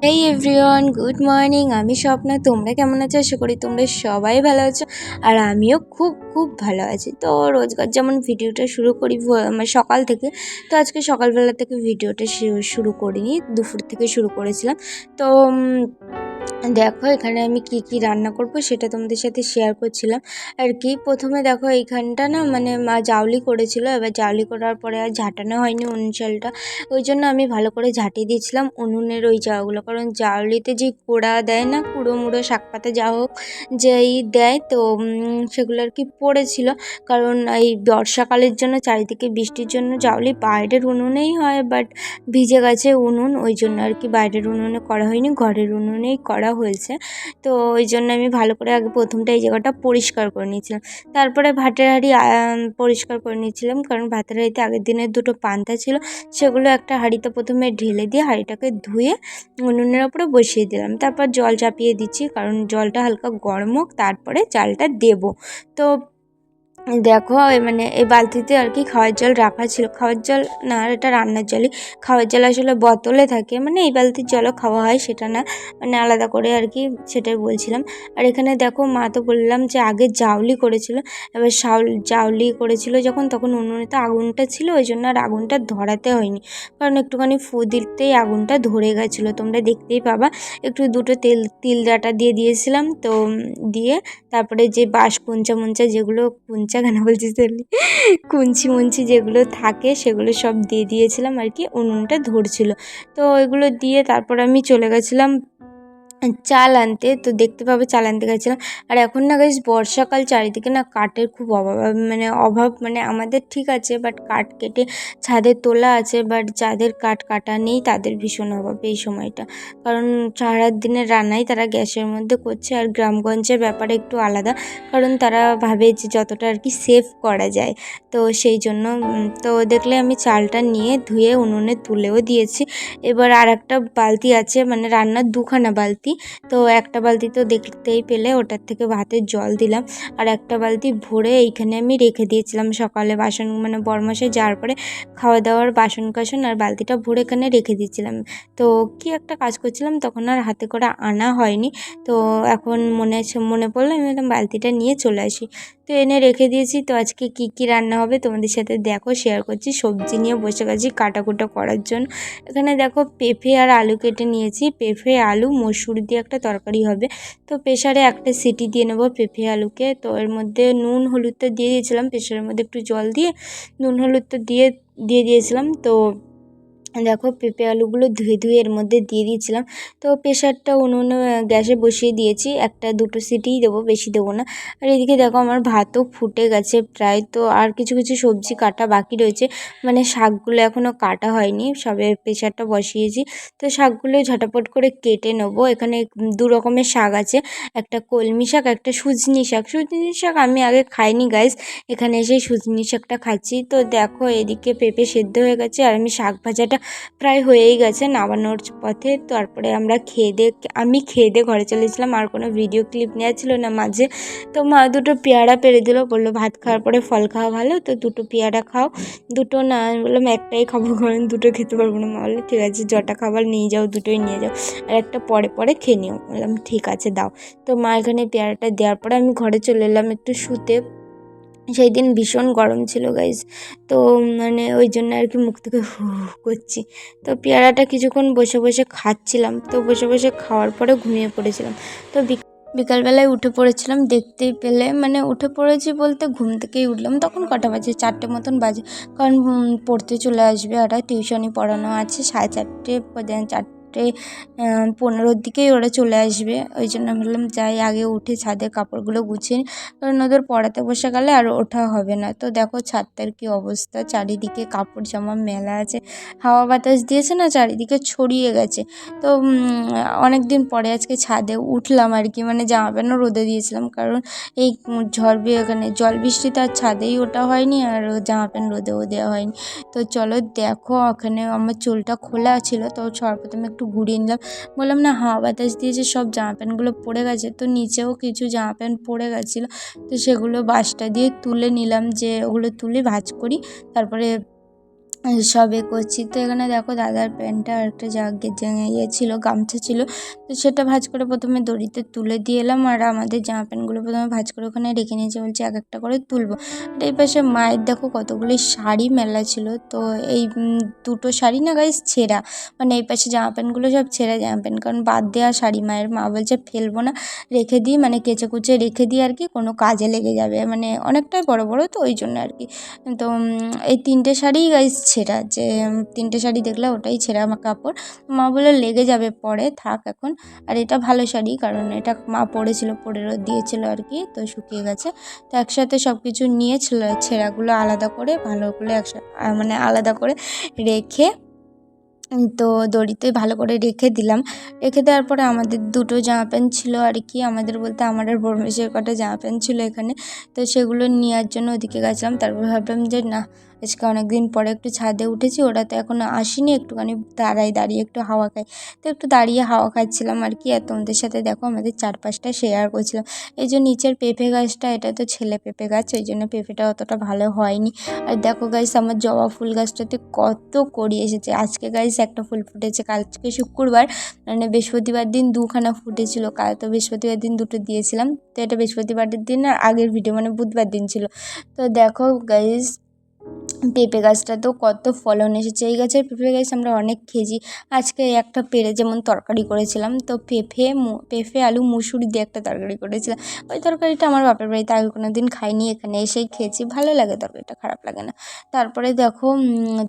হেই everyone, good morning. আমি স্বপ্না। তোমরা কেমন আছো? আশা করি তোমরা সবাই ভালো আছো, আর আমিও খুব খুব ভালো আছি। তো রোজগার যেমন ভিডিওটা শুরু করি মানে সকাল থেকে, তো আজকে সকালবেলা থেকে ভিডিওটা শুরু করিনি, দুপুর থেকে শুরু করেছিলাম। তো দেখো এখানে আমি কি কি রান্না করব সেটা তোমাদের সাথে শেয়ার করছিলাম আর কি। প্রথমে দেখো এইখানটা না মানে মা জাউলি করেছিল, এবার জাউলি করার পরে আর ঝাঁটানো হয়নি উনুন চালটা, ওই জন্য আমি ভালো করে ঝাঁটিয়ে দিয়েছিলাম উনুনের ওই জায়গাগুলো, কারণ জাউলিতে যে কোড়া দেয় না, কুড়ো মুড়ো শাক পাতা যা হোক যেই দেয়, তো সেগুলো আর কি পড়েছিল। কারণ এই বর্ষাকালের জন্য চারিদিকে বৃষ্টির জন্য জাউলি বাইরের উনুনেই হয়, বাট ভিজে গেছে উনুন, ওই জন্য আর কি বাইরের উনুনে করা হয়নি, ঘরের উনুনেই করা হয়েছে। তো ওই জন্য আমি ভালো করে আগে প্রথমটা এই জায়গাটা পরিষ্কার করে নিয়েছিলাম, তারপরে ভাতের হাঁড়ি পরিষ্কার করে নিয়েছিলাম, কারণ ভাতের হাঁড়িতে আগের দিনের দুটো পান্তা ছিল, সেগুলো একটা হাঁড়িতে প্রথমে ঢেলে দিয়ে হাঁড়িটাকে ধুয়ে উনুনের ওপরে বসিয়ে দিলাম। তারপর জল চাপিয়ে দিচ্ছি, কারণ জলটা হালকা গরম হোক, তারপরে চালটা দেবো। তো দেখো মানে এই বালতিতে আর কি খাওয়ার জল রাখা ছিল, খাওয়ার জল না, এটা রান্নার জলই। খাওয়ার জল আসলে বোতলে থাকে, মানে এই বালতির জলও খাওয়া হয় সেটা না, মানে আলাদা করে আর কি, সেটাই বলছিলাম। আর এখানে দেখো মা তো বললাম যে আগে জাউলি করেছিল, এবার জাউলি করেছিল যখন, তখন উনুনে তো আগুনটা ছিল, ওই জন্য আর আগুনটা ধরাতে হয়নি, কারণ একটুখানি ফু দিতেই আগুনটা ধরে গেছিলো, তোমরা দেখতেই পাবা। একটু দুটো তিল ডাঁটা দিয়ে দিয়েছিলাম, তো দিয়ে তারপরে যে বাঁশ কুঞ্চা মুঞ্চা, যেগুলো কুঞ্চা কেন বলছি তাহলে কুঞ্চি মুঞ্চি যেগুলো থাকে সেগুলো সব দিয়ে দিয়েছিলাম আর কি, উনুনটা ধরছিল। তো এগুলো দিয়ে তারপর আমি চলে গেছিলাম চাল আনতে। তো দেখতে পাবে চাল আনতে গেছিলাম। আর এখন না গাইস বর্ষাকাল, চারিদিকে না কাঠের খুব অভাব, মানে আমাদের ঠিক আছে, বাট কাঠ কেটে ছাদে তোলা আছে, বাট যাদের কাঠ কাটা নেই তাদের ভীষণ অভাব এই সময়টা, কারণ সারা দিনের রান্নাই তারা গ্যাসের মধ্যে করছে। আর গ্রামগঞ্জের ব্যাপারে একটু আলাদা, কারণ তারা ভাবে যে যতটা আর কি সেভ করা যায়, তো সেই জন্য তো দেখলে আমি চালটা নিয়ে ধুয়ে উনুনে তুলেও দিয়েছি। এবার আর একটা বালতি আছে, মানে রান্নার দুখানা বালতি, তো একটা বালতি তো দেখতেই পেলে, ওটার থেকে ভাতের জল দিলাম, আর একটা বালতি ভরে এইখানে আমি রেখে দিয়েছিলাম সকালে বাসন, মানে বরমাসে যাওয়ার পরে খাওয়া দাওয়ার বাসন কাসন, আর বালতিটা ভরে এখানে রেখে দিয়েছিলাম। তো কি একটা কাজ করছিলাম তখন আর হাতে করে আনা হয়নি, তো এখন মনে পড়লো, আমি একদম বালতিটা নিয়ে চলে আসি, তো এনে রেখে দিয়েছি। তো আজকে কি কি রান্না হবে তোমাদের সাথে দেখো শেয়ার করছি। সবজি নিয়ে বসে গেছি কাটাকুটা করার জন্য। এখানে দেখো পেঁপে আর আলু কেটে নিয়েছি, পেঁপে আলু মসুর দিয়ে একটা তরকারি হবে। তো প্রেসারে একটা সিটি দিয়ে নেবো পেঁপে আলুকে। তো এর মধ্যে নুন হলুদটা দিয়ে দিয়েছিলাম, প্রেসারের মধ্যে একটু জল দিয়ে নুন হলুদটা দিয়ে দিয়েছিলাম। তো দেখো পেঁপে আলুগুলো ধুয়ে ধুয়ে এর মধ্যে দিয়ে দিয়েছিলাম। তো প্রেশারটা উনুনে গ্যাসে বসিয়ে দিয়েছি, একটা দুটো সিটিই দেবো, বেশি দেবো না। আর এদিকে দেখো আমার ভাতও ফুটে গেছে প্রায়। তো আর কিছু কিছু সবজি কাটা বাকি রয়েছে, মানে শাকগুলো এখনও কাটা হয়নি, সবে প্রেশারটা বসিয়েছি। তো শাকগুলো ঝটাপট করে কেটে নেবো। এখানে দু রকমের শাক আছে, একটা কলমি শাক, একটা সুজনি শাক। সুজনি শাক আমি আগে খাইনি গাইস, এখানে এসে সুজনি শাকটা খাচ্ছি। তো দেখো এদিকে পেঁপে সেদ্ধ হয়ে গেছে, আর আমি শাক ভাজাটা প্রায় হয়েই গেছে নামানোর পথে। তারপরে আমি খেয়ে দিয়ে ঘরে চলেছিলাম, আর কোনো ভিডিও ক্লিপ নেওয়া ছিল না মাঝে। তো মা দুটো পেয়ারা পেড়ে দিল, বললো ভাত খাওয়ার পরে ফল খাওয়া ভালো, তো দুটো পেয়ারা খাও। দুটো না, আমি বললাম একটাই খাবো, কারণ দুটো খেতে পারবো না। মা বললো ঠিক আছে, যটা খাবার নিয়ে যাও, দুটোই নিয়ে যাও, আর একটা পরে পরে খেয়ে নিও। বললাম ঠিক আছে দাও। তো মা এখানে পেয়ারাটা দেওয়ার পরে আমি ঘরে চলে এলাম একটু শুতে। সেই দিন ভীষণ গরম ছিল গাইজ, তো মানে ওই জন্য আর কি মুখ থেকে হু করছি। তো পেয়ারাটা কিছুক্ষণ বসে বসে খাচ্ছিলাম, তো বসে বসে খাওয়ার পরে ঘুমিয়ে পড়েছিলাম। তো বিকালবেলায় উঠে পড়েছিলাম, দেখতেই পেলে, মানে উঠে পড়েছি বলতে ঘুম থেকেই উঠলাম। তখন কটা বাজে, 4টে মতন বাজে, কারণ পড়তে চলে আসবে, ওরা টিউশনি পড়ানো আছে 4:30, 4:15 দিকেই ওরা চলে আসবে। ওই জন্য ভাবলাম যাই আগে উঠে ছাদের কাপড়গুলো গুছিয়ে, কারণ ওদের পড়াতে বসে গেলে আর ওঠা হবে না। তো দেখো ছাদটার কি অবস্থা, চারিদিকে কাপড় জামা মেলা আছে, হাওয়া বাতাস দিয়েছে না, চারিদিকে ছড়িয়ে গেছে। তো অনেক দিন পরে আজকে ছাদে উঠলাম আর কি, মানে জামা প্যান্টও রোদে দিয়েছিলাম, কারণ এই এখানে জল বৃষ্টিতে আর ছাদেই ওঠা হয়নি, আর জামা প্যান্ট রোদেও দেওয়া হয়নি। তো চলো দেখো, ওখানে আমার চুলটা খোলা ছিল, তো সর্বপ্রথমে একটু ঘুরিয়ে নিলাম। বললাম না হাওয়া বাতাস দিয়েছে, সব জামা প্যান্টগুলো পড়ে গেছে, তো নিচেও কিছু জামা প্যান্ট পড়ে গেছিলো, তো সেগুলো বাঁশটা দিয়ে তুলে নিলাম, যে ওগুলো তুলে ভাঁজ করি, তারপরে সবে করছি। তো এখানে দেখো দাদার প্যান্টটা আর একটা ইয়ে ছিল, গামছা ছিল, তো সেটা ভাঁজ করে প্রথমে দড়িতে তুলে দিয়ে এলাম। আর আমাদের জামা প্যান্টগুলো প্রথমে ভাঁজ করে ওখানে রেখে নিয়েছি, বলছি এক একটা করে তুলবো। আর এই পাশে মায়ের দেখো কতগুলি শাড়ি মেলা ছিল। তো এই দুটো শাড়ি না গাইস ছেঁড়া, মানে এই পাশে জামা প্যান্টগুলো সব ছেঁড়া জামা প্যান্ট, কারণ বাদ দেওয়া শাড়ি। মায়ের মা বলছে ফেলবো না, রেখে দিই, মানে কেচে কুচে রেখে দিই আর কি, কোনো কাজে লেগে যাবে, মানে অনেকটাই বড় বড় তো ওই জন্য আর কি। তো এই 3টে শাড়িই গাইস ছেঁড়া, যে 3টে শাড়ি দেখলে ওটাই ছেঁড়া আমার কাপড়। মা বলে লেগে যাবে পরে, থাক এখন। আর এটা ভালো শাড়ি, কারণ এটা মা পরেছিল, পরে রোদ দিয়েছিল আর কি, তো শুকিয়ে গেছে। তো একসাথে সব কিছু নিয়ে ছেঁড়াগুলো আলাদা করে ভালো করে মানে আলাদা করে রেখে, তো দড়িতে ভালো করে রেখে দিলাম। রেখে দেওয়ার পরে আমাদের দুটো জামা প্যান্ট ছিল আর কি, আমাদের বলতে আমার আর বড়মেশের কটা জামা প্যান্ট ছিল এখানে। তো সেগুলো নেওয়ার জন্য ওদিকে গেছিলাম। তারপর ভাবলাম যে না, আজকে অনেকদিন পরে একটু ছাদে উঠেছি, ওরা তো এখনও আসেনি, একটুখানি দাঁড়িয়ে একটু হাওয়া খাই। তো একটু দাঁড়িয়ে হাওয়া খাচ্ছিলাম আর কি, আর তোমাদের সাথে দেখো আমাদের চারপাশটা শেয়ার করছিলাম। এই যে নিচের পেঁপে গাছটা, এটা তো ছেলে পেঁপে গাছ, ওই জন্য পেঁপেটা অতটা ভালো হয়নি। আর দেখো গাইস আমার জবা ফুল গাছটাতে কত কড়ি এসেছে। আজকে গাইস একটা ফুল ফুটেছে, কালকে শুক্রবার, মানে বৃহস্পতিবার দিন দুখানা ফুটেছিল, কাল তো বৃহস্পতিবার দিন দুটো দিয়েছিলাম। তো এটা বৃহস্পতিবারের দিন আর আগের ভিডিও, মানে বুধবার দিন ছিল। তো দেখো গাইস পেঁপে গাছটা তো কত ফলন এসেছে। এই গাছের পেঁপে গাছ আমরা অনেক খেয়েছি। আজকে একটা পেরে যেমন তরকারি করেছিলাম, তো পেঁপে আলু মুসুরি দিয়ে একটা তরকারি করেছিলাম। ওই তরকারিটা আমার বাপের বাড়িতে আগে কোনো দিন খাইনি, এখানে এসেই খেয়েছি, ভালো লাগে তরকারিটা, খারাপ লাগে না। তারপরে দেখো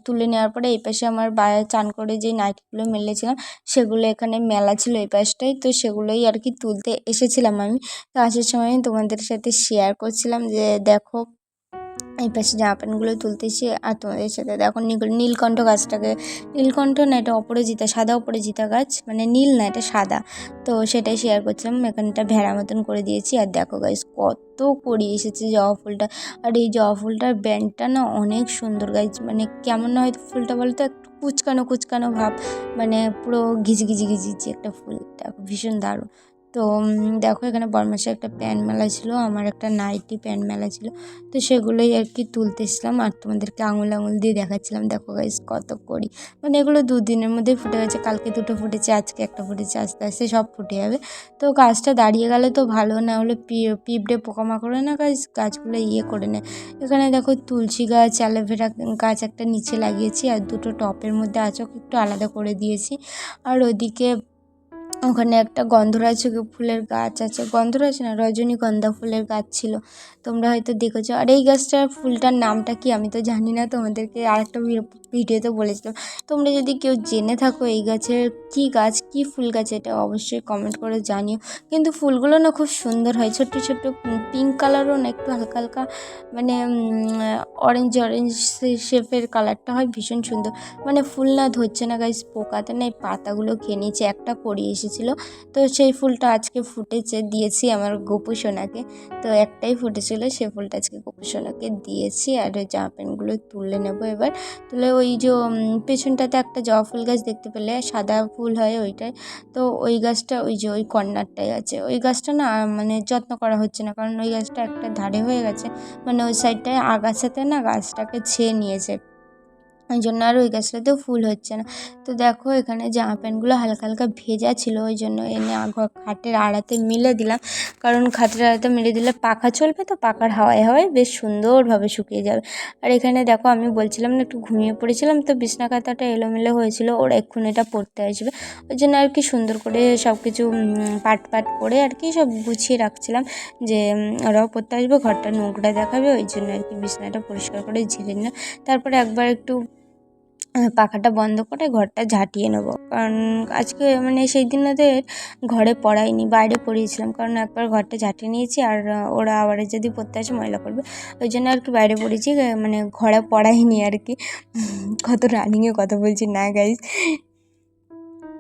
তুলে নেওয়ার পরে এই পাশে আমার চান করে যে নাইটিগুলো মেলেছিলাম সেগুলো এখানে মেলা ছিল এই পাশটাই, তো সেগুলোই আর কি তুলতে এসেছিলাম আমি। তো আসার সময় তোমাদের সাথে শেয়ার করছিলাম যে দেখো এই পাশে জামা প্যান্টগুলো তুলতেছি। আর তোমাদের সাথে দেখো নীলকণ্ঠ গাছটাকে, নীলকণ্ঠ না এটা অপরাজিতা, সাদা অপরাজিতা গাছ, মানে নীল না এটা সাদা, তো সেটাই শেয়ার করছিলাম। এখানটা ভেড়া মতন করে দিয়েছি। আর দেখো গাইস কত কড়ি এসেছে জবা ফুলটা। আর এই জবা ফুলটার ব্যান্ডটা না অনেক সুন্দর গাইস, মানে কেমন না হয়তো ফুলটা বলতো একটু কুচকানো কুচকানো ভাব, মানে পুরো ঘিজি একটা ফুল, দেখো ভীষণ দারুণ। তো দেখো এখানে বড়মাসে একটা প্যান্ট মেলা ছিল, আমার একটা নাইটি প্যান্ট মেলা ছিল, তো সেগুলোই আর কি তুলতেছিলাম আর তোমাদেরকে আঙুল দিয়ে দেখাচ্ছিলাম। দেখো গাইস কত করি, মানে এগুলো 2 দিনের মধ্যে ফুটে গেছে, কালকে দুটো ফুটেছে, আজকে একটা ফুটেছে, আস্তে আস্তে সব ফুটে যাবে। তো গাছটা দাঁড়িয়ে গেলে তো ভালো, না হলে পিঁপড়ে পোকামাকড়ে না গাছগুলো ইয়ে করে নেয়। এখানে দেখো তুলসী গাছ, অ্যালোভেরা গাছ একটা নিচে লাগিয়েছি, আর দুটো টপের মধ্যে আচক একটু আলাদা করে দিয়েছি। আর ওদিকে ওখানে একটা গন্ধরাজ ফুলের গাছ আছে, গন্ধরাজ না রজনীগন্ধা ফুলের গাছ ছিল, তোমরা হয়তো দেখেছো। আর এই গাছটার ফুলটার নামটা কি আমি তো জানি না, তোমাদেরকে আরেকটা ভিডিওতে বলেছিলাম। তোমরা যদি কেউ জেনে থাকো এই গাছের কি গাছ, কি ফুল গাছ, এটা অবশ্যই কমেন্ট করে জানিও। কিন্তু ফুলগুলো না খুব সুন্দর হয়, ছোট্ট ছোট্ট পিঙ্ক কালারও না, একটু হালকা হালকা মানে অরেঞ্জ শেপের কালারটা হয়, ভীষণ সুন্দর। মানে ফুল না ধরছে না গাইস, পোকাতে না এই পাতাগুলো খেয়ে নিয়েছে। একটা কড়ি এসেছিলো, তো সেই ফুলটা আজকে ফুটেছে, দিয়েছি আমার গোপু সোনাকে। তো একটাই ফুটেছিল, সে ফুলটা আজকে গোপু সোনাকে দিয়েছি। আর ওই জামা প্যান্টগুলো তুলে নেবো এবার। তুলে ওই যে পেছনটাতে একটা জবা ফুল গাছ দেখতে পেলে, সাদা ফুল হয় ওইটাই, তো ওই গাছটা ওই যে ওই কর্নারটাই আছে। ওই গাছটা না মানে যত্ন করা হচ্ছে না, কারণ ওই গাছটা একটা ধারে হয়ে গেছে, মানে ওই সাইডটায় আগাছাতে না গাছটাকে ছেয়ে নিয়েছে, ওই জন্য আর ওই গাছটাতেও ফুল হচ্ছে না। তো দেখো এখানে জামা প্যান্টগুলো হালকা হালকা ভেজা ছিল, ওই জন্য এনে খাটের আড়াতে মিলে দিলাম, কারণ খাটের আড়াতে মিলে দিলে পাখা চলবে, তো পাখার হাওয়ায় হাওয়ায় বেশ সুন্দরভাবে শুকিয়ে যাবে। আর এখানে দেখো আমি বলছিলাম না একটু ঘুমিয়ে পড়েছিলাম, তো বিছনা কাঁথাটা এলোমেলো হয়েছিল, ওরা এক্ষুনি এটা পড়তে আসবে, ওই জন্য আর কি সুন্দর করে সব কিছু পাট করে আর কি সব গুছিয়ে রাখছিলাম, যে ওরাও পড়তে আসবে, ঘরটা নোংরা দেখাবে, ওই জন্য আর কি বিছনাটা পরিষ্কার করে ঝেড়ে নিলাম। তারপরে একবার একটু পাখাটা বন্ধ করে ঘরটা ঝাঁটিয়ে নেবো, কারণ আজকে মানে সেই দিন ওদের ঘরে পড়াইনি, বাইরে পড়িয়েছিলাম, কারণ একবার ঘরটা ঝাঁটিয়ে নিয়েছি, আর ওরা আবার যদি পড়তে আসে ময়লা করবে, ওই জন্য আর কি বাইরে পড়েছি, মানে ঘরে পড়াইনি আর কি। কত রানিংয়ে কথা বলছি না গাইজ।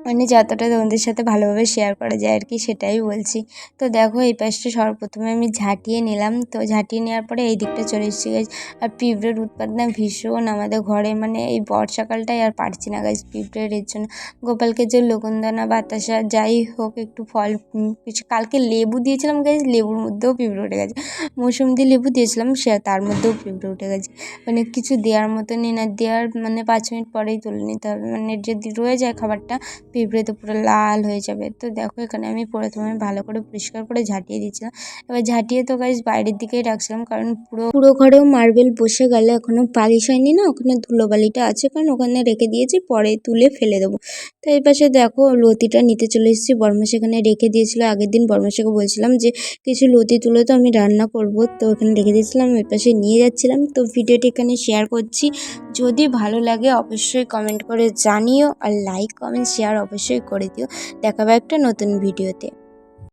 মানে যতটা তোমাদের সাথে ভালোভাবে শেয়ার করা যায় আর কি, সেটাই বলছি। তো দেখো এই পাশটা সর্বপ্রথমে আমি ঝাঁটিয়ে নিলাম। তো ঝাঁটিয়ে নেওয়ার পরে এই দিকটা চলে এসেছি গাইজ। আর পিঁপড়ের উৎপাত না ভীষণ আমাদের ঘরে, মানে এই বর্ষাকালটাই আর পারছি না গাইজ পিঁপড়ের এর জন্য। গোপালকে যে লকুনদানা বাতাসা যাই হোক একটু ফল কিছু, কালকে লেবু দিয়েছিলাম গাইজ, লেবুর মধ্যেও পিঁপড়ে উঠে গেছে। মৌসুমদি লেবু দিয়েছিলাম, সে তার মধ্যেও পিঁপড়ে উঠে গেছে। মানে কিছু দেওয়ার মতনই না, দেওয়ার মানে 5 মিনিট পরেই তুলে নিতে হবে, মানে যদি রয়ে যায় খাবারটা পিঁপড়ে তো পুরো লাল হয়ে যাবে। তো দেখো এখানে আমি প্রথমে ভালো করে পরিষ্কার করে ঝাঁটিয়ে দিয়েছিলাম। এবার ঝাঁটিয়ে তো গাইজ বাইরের দিকেই রাখছিলাম, কারণ পুরো পুরো ঘরেও মার্বেল বসে গেলে এখনও পালিশ হয়নি না, ওখানে ধুলোবালিটা আছে, কারণ ওখানে রেখে দিয়েছি, পরে তুলে ফেলে দেবো। তো এই পাশে দেখো লতিটা নিতে চলে এসেছি। বরমাস এখানে রেখে দিয়েছিল আগের দিন, বরমাসাকে বলছিলাম যে কিছু লতি তুলে তো আমি রান্না করব, তো এখানে রেখে দিয়েছিলাম, ওই পাশে নিয়ে যাচ্ছিলাম। তো ভিডিওটি এখানে শেয়ার করছি, যদি ভালো লাগে অবশ্যই কমেন্ট করে জানিও, আর লাইক কমেন্ট শেয়ার অবশ্যই করে দিও। দেখা হবে একটা নতুন ভিডিওতে।